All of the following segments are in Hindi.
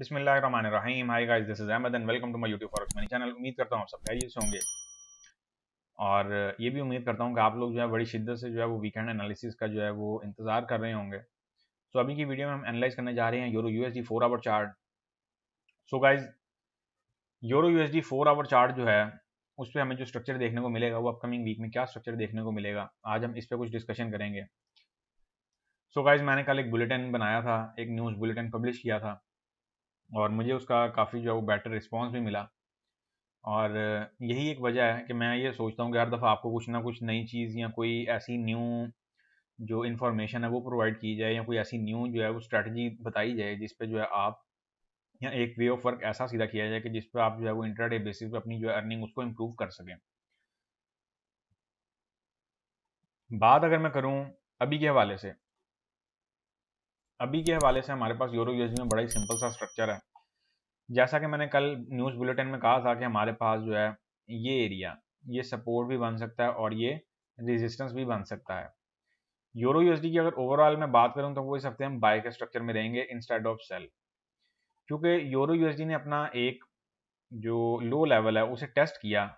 बिस्मिल्लाहिर्रहमानिर्रहीम। Hi guys, this is Ahmed and welcome to my YouTube forex money channel. उम्मीद करता हूँ आप सब खैरियत से होंगे और ये भी उम्मीद करता हूँ कि आप लोग जो है बड़ी शिद्दत से जो है वो वीकेंड एनालिसिस का जो है वो इंतजार कर रहे होंगे। सो अभी की वीडियो में हम एनालाइज करने जा रहे हैं euro USD 4 our chart. So guys, euro USD 4 our chart जो है उस पर हमें जो स्ट्रक्चर देखने को मिलेगा वो अपकमिंग वीक में क्या स्ट्रक्चर देखने को मिलेगा, आज हम इस पर कुछ डिस्कशन करेंगे। सो गाइज, मैंने कल एक बुलेटिन बनाया था, एक न्यूज़ बुलेटिन पब्लिश किया था और मुझे उसका काफ़ी जो है वो बेटर रिस्पॉन्स भी मिला। और यही एक वजह है कि मैं ये सोचता हूँ कि हर दफ़ा आपको कुछ ना कुछ नई चीज़ या कोई ऐसी न्यू जो इन्फॉर्मेशन है वो प्रोवाइड की जाए या कोई ऐसी न्यू जो है वो स्ट्रैटेजी बताई जाए जिस पे जो है आप या एक वे ऑफ वर्क ऐसा सीधा किया जाए कि जिस पे आप जो है वो इंट्राडे बेसिस पे अपनी जो है अर्निंग उसको इम्प्रूव कर सकें। बात अगर मैं करूँ अभी के हवाले से अभी के हवाले से हमारे पास यूरो यूएसडी में बड़ा ही सिंपल सा स्ट्रक्चर है। जैसा कि मैंने कल न्यूज़ बुलेटिन में कहा था कि हमारे पास जो है ये एरिया, ये सपोर्ट भी बन सकता है और ये रेजिस्टेंस भी बन सकता है। यूरो यूएसडी की अगर ओवरऑल मैं बात करूं तो वो इस हफ्ते हम बाय के स्ट्रक्चर में रहेंगे इंस्टेड ऑफ सेल, क्योंकि यूरो यूएसडी ने अपना एक जो लो लेवल है उसे टेस्ट किया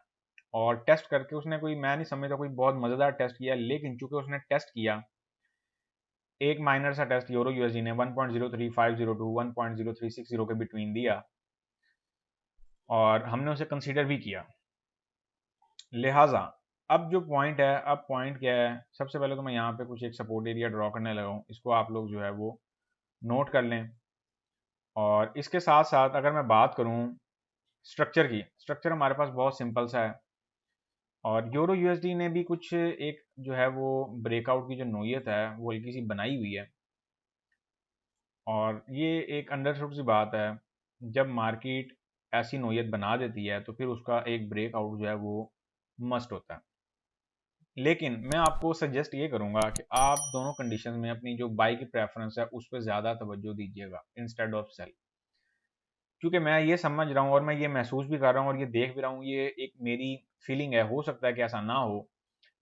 और टेस्ट करके उसने कोई, मैं नहीं समझता कोई बहुत मज़ेदार टेस्ट किया, लेकिन चूंकि उसने टेस्ट किया एक माइनर सा टेस्ट यूरो यूएसडी ने 1.03502 1.0360 के बिटवीन दिया और हमने उसे कंसीडर भी किया। लिहाजा अब जो पॉइंट है, अब पॉइंट क्या है, सबसे पहले तो मैं यहाँ पे कुछ एक सपोर्ट एरिया ड्रॉ करने लगा हूँ, इसको आप लोग जो है वो नोट कर लें। और इसके साथ साथ अगर मैं बात करूँ स्ट्रक्चर की, स्ट्रक्चर हमारे पास बहुत सिंपल सा है और यूरो यूएसडी ने भी कुछ एक जो है वो ब्रेकआउट की जो नोयत है वो हल्की सी बनाई हुई है और ये एक अंडरस्टूड सी बात है। जब मार्केट ऐसी नोयत बना देती है तो फिर उसका एक ब्रेकआउट जो है वो मस्ट होता है। लेकिन मैं आपको सजेस्ट ये करूंगा कि आप दोनों कंडीशन में अपनी जो बाई की प्रेफरेंस है उस पर ज़्यादा तवज्जो दीजिएगा इंस्टेड ऑफ सेल, क्योंकि मैं ये समझ रहा हूँ और मैं ये महसूस भी कर रहा हूँ और ये देख भी रहा हूँ, ये एक मेरी फीलिंग है, हो सकता है कि ऐसा ना हो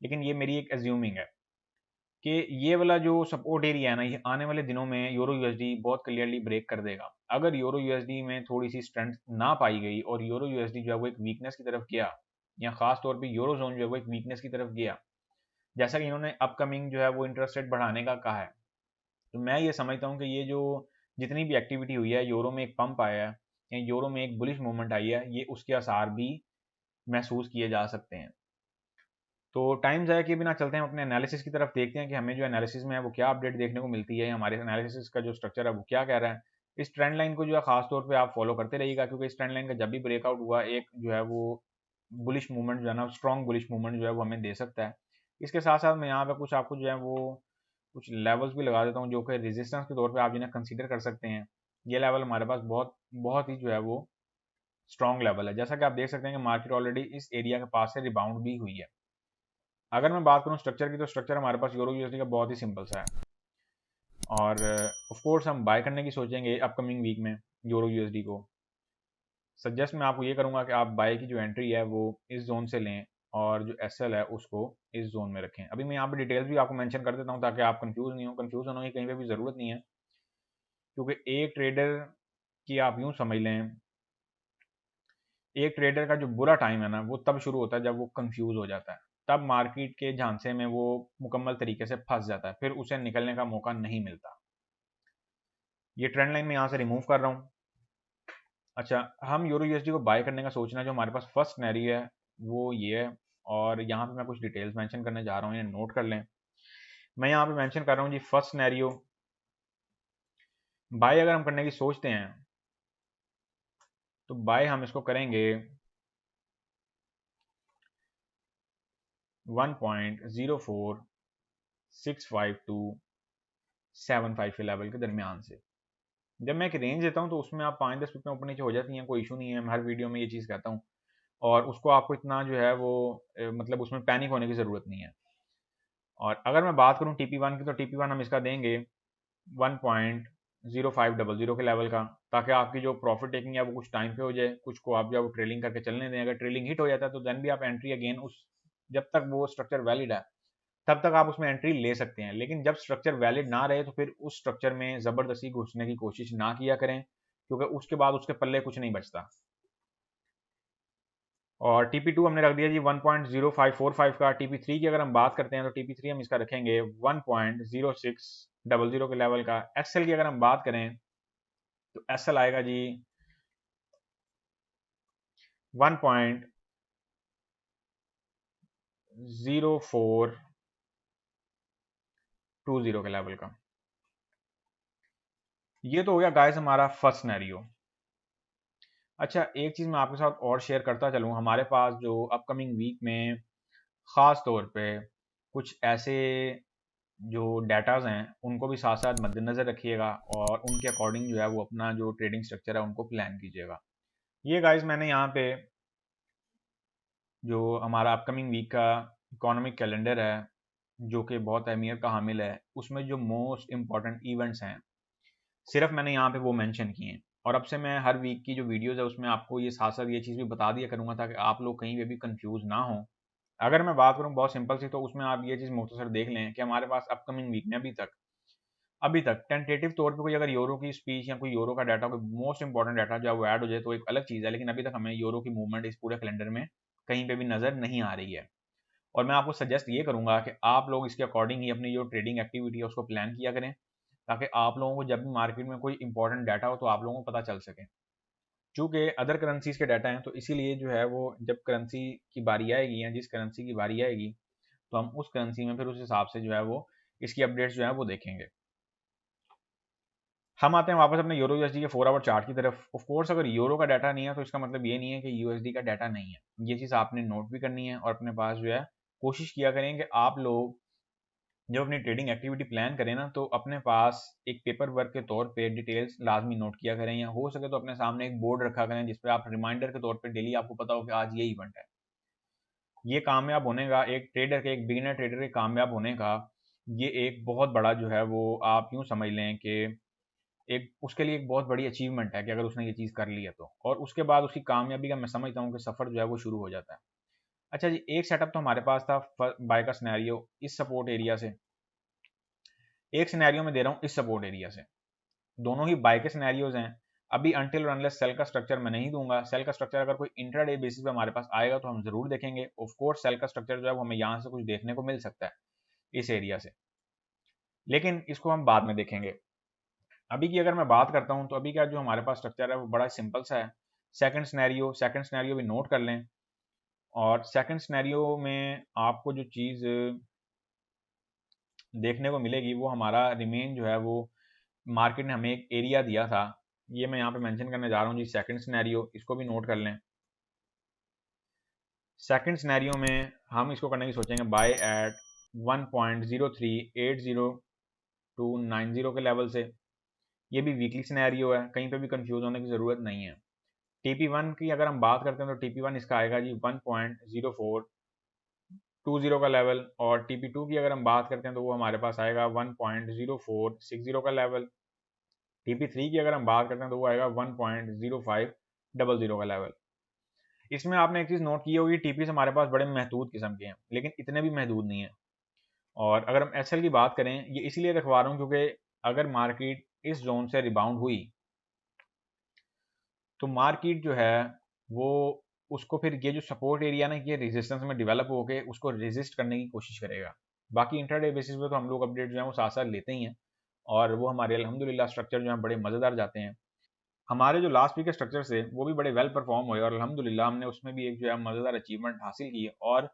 लेकिन ये मेरी एक एज्यूमिंग है कि ये वाला जो सपोर्ट एरिया है ना, ये आने वाले दिनों में यूरो यूएसडी बहुत क्लियरली ब्रेक कर देगा। अगर यूरो यूएसडी में थोड़ी सी स्ट्रेंथ ना पाई गई और यूरो यूएसडी जो है वो एक वीकनेस की तरफ गया या खास तौर पे यूरो जोन जो है वो एक वीकनेस की तरफ गया, जैसा कि इन्होंने अपकमिंग जो है वो इंटरेस्ट रेट बढ़ाने का कहा है, तो मैं ये समझता हूँ कि ये जो जितनी भी एक्टिविटी हुई है, यूरो में एक पंप आया है या यूरो में एक बुलिश मूवमेंट आई है, ये उसके आसार भी महसूस किए जा सकते हैं। तो टाइम ज़ाया किए बिना चलते हैं अपने एनालिसिस की तरफ, देखते हैं कि हमें जो एनालिसिस में है वो क्या अपडेट देखने को मिलती है, हमारे एनालिसिस का जो स्ट्रक्चर है वो क्या कह रहा है। इस ट्रेंड लाइन को जो है खास तौर पे आप फॉलो करते रहिएगा, क्योंकि इस ट्रेंड लाइन का जब भी ब्रेकआउट हुआ एक जो है वो बुलिश मूवमेंट जो है ना, स्ट्रॉन्ग बुलिश मूवमेंट जो है वो हमें दे सकता है। इसके साथ साथ मैं यहाँ पे कुछ आपको जो है वो कुछ लेवल्स भी लगा देता हूँ जो कि रेजिस्टेंस के तौर पे आप जिन्हें कंसीडर कर सकते हैं। ये लेवल हमारे पास बहुत बहुत ही जो है वो स्ट्रॉन्ग लेवल है, जैसा कि आप देख सकते हैं कि मार्केट ऑलरेडी इस एरिया के पास से रिबाउंड भी हुई है। अगर मैं बात करूँ स्ट्रक्चर की, तो स्ट्रक्चर हमारे पास यूरो यूएसडी का बहुत ही सिंपल सा है और ऑफ कोर्स हम बाय करने की सोचेंगे अपकमिंग वीक में यूरो यूएसडी को। सजेस्ट मैं आपको ये करूँगा कि आप बाय की जो एंट्री है वो इस जोन से लें और जो एसएल है उसको इस जोन में रखें। अभी मैं यहाँ पे डिटेल्स भी आपको मेंशन कर देता हूँ ताकि आप कंफ्यूज नहीं हो, कंफ्यूज होने की कहीं पे भी ज़रूरत नहीं है, क्योंकि एक ट्रेडर की आप यूँ समझ लें, एक ट्रेडर का जो बुरा टाइम है ना वो तब शुरू होता है जब वो कंफ्यूज हो जाता है, तब मार्केट के झांसे में वो मुकम्मल तरीके से फंस जाता है, फिर उसे निकलने का मौका नहीं मिलता। ये ट्रेंड लाइन में यहाँ से रिमूव कर रहा हूँ। अच्छा, हम यूरो यूएसडी को बाय करने का सोचना है, जो हमारे पास फर्स्ट सिनेरियो है वो ये है और यहाँ पे मैं कुछ डिटेल्स मेंशन करने जा रहा हूँ, इन्हें नोट कर लें। मैं यहाँ पे मेंशन कर रहा हूँ जी फर्स्ट सिनेरियो, बाय अगर हम करने की सोचते हैं तो बाय हम इसको करेंगे 1.0465275 के लेवल के दरमियान से। जब मैं एक रेंज देता हूँ तो उसमें आप 5-10 पिप ऊपर नीचे हो जाती हैं, कोई इशू नहीं है, मैं हर वीडियो में ये चीज़ कहता हूँ और उसको आपको इतना जो है वो मतलब उसमें पैनिक होने की ज़रूरत नहीं है। और अगर मैं बात करूँ TP1 की, तो TP1 हम इसका देंगे 1.0500 के लेवल का, ताकि आपकी जो प्रॉफिट टेकिंग है वो कुछ टाइम पे हो जाए, कुछ को आप जो है वो ट्रेलिंग करके चलने दें। अगर ट्रेलिंग हिट हो जाता है तो देन भी आप एंट्री अगेन उस, जब तक वो स्ट्रक्चर वैलिड है तब तक आप उसमें एंट्री ले सकते हैं, लेकिन जब स्ट्रक्चर वैलिड ना रहे तो फिर उस स्ट्रक्चर में ज़बरदस्ती घुसने की कोशिश ना किया करें, क्योंकि उसके बाद उसके पल्ले कुछ नहीं बचता। और TP2 हमने रख दिया जी 1.0545 का। TP3 की अगर हम बात करते हैं तो TP3 हम इसका रखेंगे 1.0600 के लेवल का। SL की अगर हम बात करें तो SL आएगा जी 1.0420 के लेवल का। ये तो हो गया गाइस हमारा फर्स्ट सिनेरियो। अच्छा, एक चीज़ मैं आपके साथ और शेयर करता चलूँ, हमारे पास जो अपकमिंग वीक में ख़ास तौर पे कुछ ऐसे जो डेटाज़ हैं उनको भी साथ साथ मद्देनज़र रखिएगा और उनके अकॉर्डिंग जो है वो अपना जो ट्रेडिंग स्ट्रक्चर है उनको प्लान कीजिएगा। ये गाइस मैंने यहाँ पे जो हमारा अपकमिंग वीक का इकोनॉमिक कैलेंडर है जो कि बहुत अहमियत का हामिल है, उसमें जो मोस्ट इम्पॉर्टेंट इवेंट्स हैं सिर्फ मैंने यहाँ पे वो मेंशन किए हैं। और अब से मैं हर वीक की जो वीडियोज़ है उसमें आपको ये साथ साथ ये चीज़ भी बता दिया करूँगा ताकि आप लोग कहीं पे भी कंफ्यूज ना हो। अगर मैं बात करूँ बहुत सिंपल सी, तो उसमें आप ये चीज़ मुख्तसर देख लें कि हमारे पास अपकमिंग वीक में अभी तक टेंटेटिव तौर पे कोई अगर यूरो की स्पीच या कोई यूरो का डाटा, कोई मोस्ट इंपॉर्टेंट डाटा जो है वो ऐड हो जाए तो एक अलग चीज़ है, लेकिन अभी तक हमें यूरो की मूवमेंट इस पूरे कैलेंडर में कहीं पे भी नज़र नहीं आ रही है। और मैं आपको सजेस्ट ये करूंगा कि आप लोग इसके अकॉर्डिंग ही अपनी जो ट्रेडिंग एक्टिविटी है उसको प्लान किया करें, ताकि आप लोगों को जब भी मार्केट में कोई इंपॉर्टेंट डाटा हो तो आप लोगों को पता चल सके। चूँकि अदर करेंसीज के डाटा हैं तो इसीलिए जो है वो जब करेंसी की बारी आएगी या जिस करेंसी की बारी आएगी तो हम उस करेंसी में फिर उस हिसाब से जो है वो इसकी अपडेट्स जो है वो देखेंगे। हम आते हैं वापस अपने यूरो यूएसडी के 4 आवर चार्ट की तरफ। ऑफ कोर्स अगर यूरो का डाटा नहीं है तो इसका मतलब ये नहीं है कि यूएसडी का डाटा नहीं है। ये चीज़ आपने नोट भी करनी है और अपने पास जो है कोशिश किया करें कि आप लोग जब अपनी ट्रेडिंग एक्टिविटी प्लान करें ना तो अपने पास एक पेपर वर्क के तौर पे डिटेल्स लाजमी नोट किया करें, या हो सके तो अपने सामने एक बोर्ड रखा करें जिस पे आप रिमाइंडर के तौर पे डेली आपको पता हो कि आज ये इवेंट है। ये कामयाब होने का एक ट्रेडर के, एक बिगिनर ट्रेडर के कामयाब होने का ये एक बहुत बड़ा जो है वो आप यूँ समझ लें कि एक उसके लिए एक बहुत बड़ी अचीवमेंट है कि अगर उसने ये चीज़ कर ली है तो। और उसके बाद उसकी कामयाबी का मैं समझता हूँ कि सफ़र जो है वो शुरू हो जाता है। अच्छा जी, एक सेटअप तो हमारे पास था बाय का सिनेरियो इस सपोर्ट एरिया से, एक सिनेरियो में दे रहा हूँ इस सपोर्ट एरिया से। दोनों ही बाय के सिनेरियोज हैं। अभी अनटिल और अनलेस सेल का स्ट्रक्चर मैं नहीं दूंगा। सेल का स्ट्रक्चर अगर कोई इंट्राडे बेसिस पे हमारे पास आएगा तो हम जरूर देखेंगे। ऑफ कोर्स सेल का स्ट्रक्चर जो है वो हमें यहाँ से कुछ देखने को मिल सकता है इस एरिया से, लेकिन इसको हम बाद में देखेंगे। अभी की अगर मैं बात करता हूँ तो अभी का जो हमारे पास स्ट्रक्चर है वो बड़ा सिंपल सा है। सेकंड सिनेरियो भी नोट कर लें। और सेकंड सिनेरियो में आपको जो चीज़ देखने को मिलेगी वो हमारा रिमेन जो है वो मार्केट ने हमें एक एरिया दिया था। ये मैं यहाँ पे मेंशन करने जा रहा हूँ जी सेकंड सिनेरियो, इसको भी नोट कर लें। सेकंड सिनेरियो में हम इसको करने की सोचेंगे बाय एट 1.0380290 के लेवल से। ये भी वीकली सिनेरियो है, कहीं पे भी कंफ्यूज होने की ज़रूरत नहीं है। TP1 की अगर हम बात करते हैं तो TP1 इसका आएगा जी 1.0420 का लेवल। और TP2 की अगर हम बात करते हैं तो वो हमारे पास आएगा 1.0460 का लेवल। TP3 की अगर हम बात करते हैं तो वो आएगा 1.0500 का लेवल। इसमें आपने एक चीज़ नोट की होगी, टीपीज हमारे पास बड़े महदूद किस्म के हैं, लेकिन इतने भी महदूद नहीं है। और अगर हम एसएल की बात करें, ये इसीलिए रखवा रहा हूँ क्योंकि अगर मार्केट इस जोन से रिबाउंड हुई तो मार्केट जो है वो उसको फिर ये जो सपोर्ट एरिया ना ये रेजिस्टेंस में डेवलप होके उसको रेजिस्ट करने की कोशिश करेगा। बाकी इंट्राडे बेसिस पे तो हम लोग अपडेट जो है वो साथ साथ लेते ही हैं और वो हमारे अल्हम्दुलिल्लाह स्ट्रक्चर जो है बड़े मज़ेदार जाते हैं। हमारे जो लास्ट वीक के स्ट्रक्चर से वो भी बड़े वेल परफॉर्म हुए और अल्हम्दुलिल्लाह हमने उसमें भी एक जो है मज़ेदार अचीवमेंट हासिल की है। और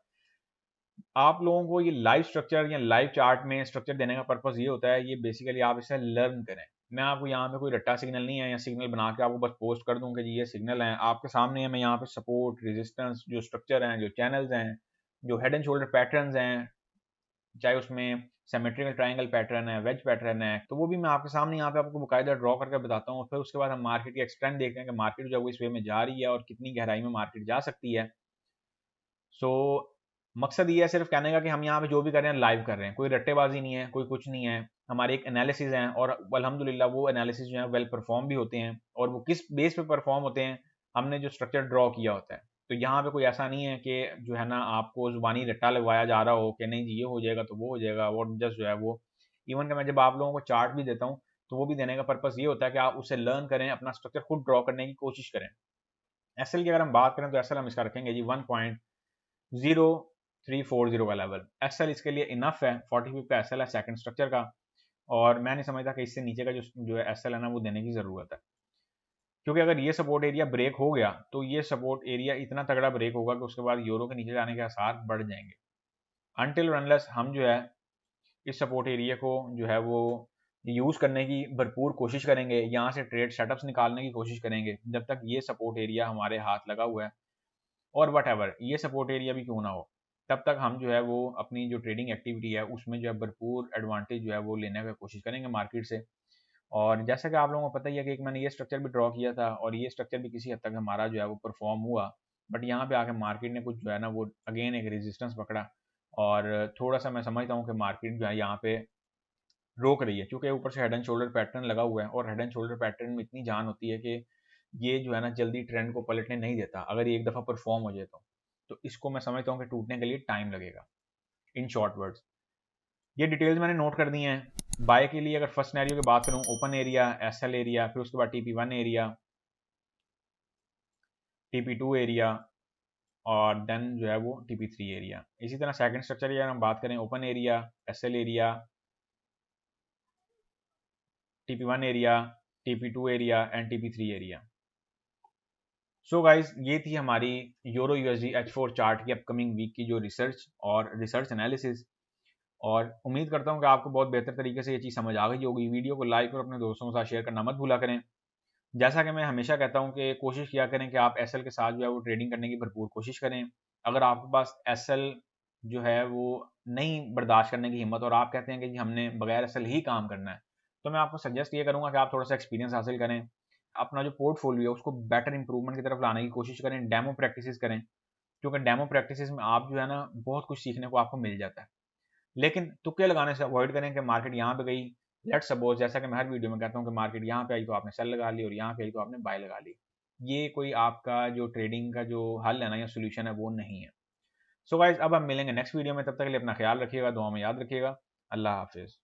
आप लोगों को ये लाइव स्ट्रक्चर या लाइव चार्ट में स्ट्रक्चर देने का पर्पस ये होता है, ये बेसिकली आप इसे लर्न करें। मैं आपको यहाँ पे कोई रट्टा सिग्नल नहीं है या सिग्नल बना के आपको बस पोस्ट कर दूं कि जी ये सिग्नल है आपके सामने है। मैं यहाँ पे सपोर्ट, रेजिस्टेंस, जो स्ट्रक्चर हैं, जो चैनल्स हैं, जो हेड एंड शोल्डर पैटर्न्स हैं, चाहे उसमें सिमेट्रिकल ट्रायंगल पैटर्न है, वेज पैटर्न है, तो वो भी मैं आपके सामने यहाँ पे आपको बाकायदा ड्रॉ करके बताता हूँ। फिर उसके बाद हम मार्केट की एक्सटेंड देखते हैं कि मार्केट जो है वो इस वे में जा रही है और कितनी गहराई में मार्केट जा सकती है। सो मकसद ये है सिर्फ कहने का कि हम यहाँ पे जो भी कर रहे हैं लाइव कर रहे हैं, कोई रट्टेबाजी नहीं है, कोई कुछ नहीं है। हमारे एक एनालिसिस हैं और अल्हम्दुलिल्लाह वो एनालिसिस जो है वेल परफॉर्म भी होते हैं। और वो किस बेस पे परफॉर्म होते हैं, हमने जो स्ट्रक्चर ड्रॉ किया होता है। तो यहाँ पे कोई ऐसा नहीं है कि जो है ना आपको जुबानी रट्टा लगवाया जा रहा हो कि नहीं जी ये हो जाएगा तो वो हो जाएगा और जस्ट जो है वो। इवन कि मैं जब आप लोगों को चार्ट भी देता हूँ तो वो भी देने का पर्पस ये होता है कि आप उसे लर्न करें, अपना स्ट्रक्चर खुद ड्रॉ करने की कोशिश करें। एसएल की अगर हम बात करें तो एसएल हम इसका रखेंगे जी 1.0340 का लेवल। एसएल इसके लिए इनफ है, 45 का एसएल है सेकंड स्ट्रक्चर का, और मैं नहीं समझता कि इससे नीचे का जो है एसएल है ना वो देने की ज़रूरत है, क्योंकि अगर ये सपोर्ट एरिया ब्रेक हो गया तो ये सपोर्ट एरिया इतना तगड़ा ब्रेक होगा कि उसके बाद यूरो के नीचे जाने के आसार बढ़ जाएंगे। अनटिल और अनलेस हम जो है इस सपोर्ट एरिया को जो है वो यूज़ करने की भरपूर कोशिश करेंगे, यहाँ से ट्रेड सेटअप्स निकालने की कोशिश करेंगे जब तक ये सपोर्ट एरिया हमारे हाथ लगा हुआ है, और वट एवर ये सपोर्ट एरिया भी क्यों ना हो, तब तक हम जो है वो अपनी जो ट्रेडिंग एक्टिविटी है उसमें जो है भरपूर एडवांटेज जो है वो लेने की कोशिश करेंगे मार्केट से। और जैसा कि आप लोगों को पता ही है कि एक मैंने ये स्ट्रक्चर भी ड्रॉ किया था और ये स्ट्रक्चर भी किसी हद तक हमारा जो है वो परफॉर्म हुआ, बट यहाँ पे आके मार्केट ने कुछ जो है ना वो अगेन एक रेजिस्टेंस पकड़ा, और थोड़ा सा मैं समझता हूँ कि मार्केट जो है यहाँ पे रोक रही है, क्योंकि ऊपर से हेड एंड शोल्डर पैटर्न लगा हुआ है और हेड एंड शोल्डर पैटर्न में इतनी जान होती है कि ये जो है ना जल्दी ट्रेंड को पलटने नहीं देता अगर ये एक दफ़ा परफॉर्म हो जाए तो इसको मैं समझता हूँ कि टूटने के लिए टाइम लगेगा। इन शॉर्ट वर्ड्स ये डिटेल्स मैंने नोट कर दी हैं। बाय के लिए अगर फर्स्ट सिनेरियो की बात करूं, ओपन एरिया, एसएल एरिया, फिर उसके बाद टीपी1 एरिया, टीपी2 एरिया, और देन जो है वो टीपी3 एरिया। इसी तरह सेकंड स्ट्रक्चर की अगर हम बात करें, open area, SL area, TP one area, TP two area and TP three area. So guys ये थी हमारी यूरो यूएसडी H4 चार्ट की अपकमिंग वीक की जो रिसर्च और रिसर्च एनालिसिस, और उम्मीद करता हूँ कि आपको बहुत बेहतर तरीके से ये चीज़ समझ आ गई होगी। वीडियो को लाइक और अपने दोस्तों के साथ शेयर करना मत भूला करें। जैसा कि मैं हमेशा कहता हूँ कि कोशिश किया करें कि आप एसएल के साथ जो है वो ट्रेडिंग करने की भरपूर कोशिश करें। अगर आपके पास एसएल जो है वो नहीं बर्दाश्त करने की हिम्मत और आप कहते हैं कि जी हमने बगैर एसएल ही काम करना है, तो मैं आपको सजेस्ट ये करूँगा कि आप थोड़ा सा एक्सपीरियंस हासिल करें, अपना जो पोर्टफोलियो है उसको बेटर इंप्रूवमेंट की तरफ लाने की कोशिश करें, डेमो प्रैक्टिसेस करें, क्योंकि डेमो प्रैक्टिसेस में आप जो है ना बहुत कुछ सीखने को आपको मिल जाता है। लेकिन तुक्के लगाने से अवॉइड करें कि मार्केट यहाँ पे गई, लेट्स सपोज जैसा कि मैं हर वीडियो में कहता हूँ कि मार्केट यहाँ पे आई तो आपने सेल लगा ली और यहाँ पे आई तो आपने बाय लगा ली। ये कोई आपका जो ट्रेडिंग का जो हल है ना या सोल्यूशन है वो नहीं है। सो गाइज अब हम मिलेंगे नेक्स्ट वीडियो में, तब तक के लिए अपना ख्याल रखिएगा, दुआ में याद रखिएगा। अल्लाह हाफिज़।